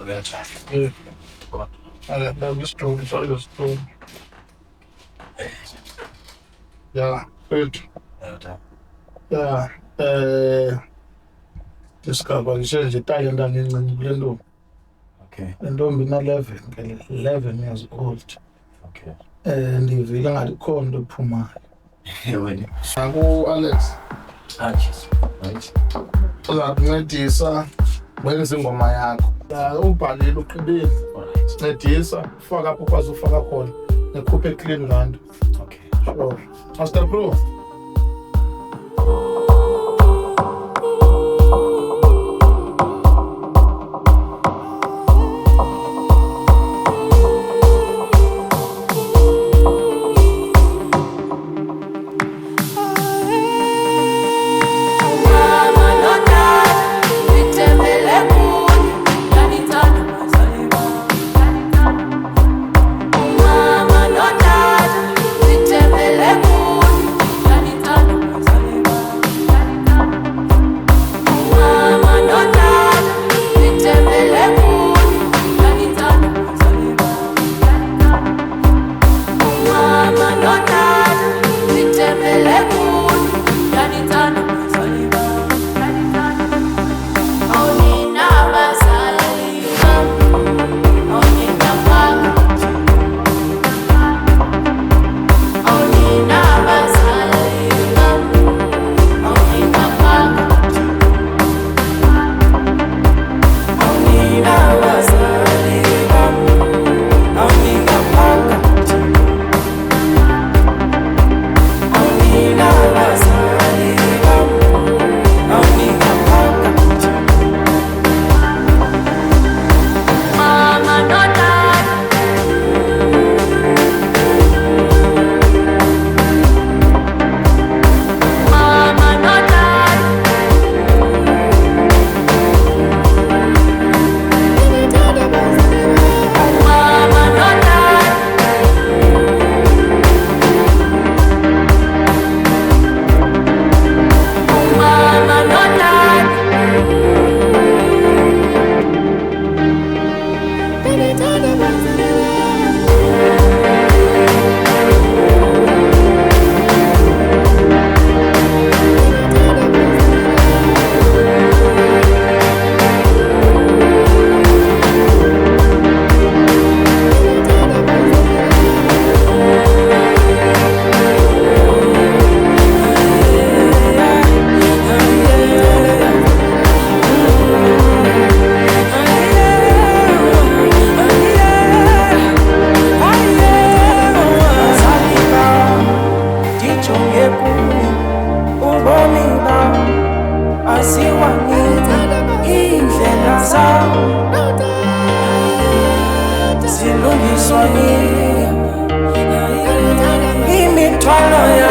Yeah. That was true. Sorry, was true. Yeah, good. Yeah. Discover nje itayo ndangincinci kule ntombi. Okay. Le ntombi ina-11 11 years old. Okay. Ndivile ngathi khona into ephumayo. Wena. Alex. Jessie. Right. Uzakuncedisa wenza ingoma yakho. Ubhalile uqibile. Alright. Ncedisa ufaka apho ukwazi ufaka khona. Nekhuphe clean land. Okay. Sure. Master Pro. Imithwalo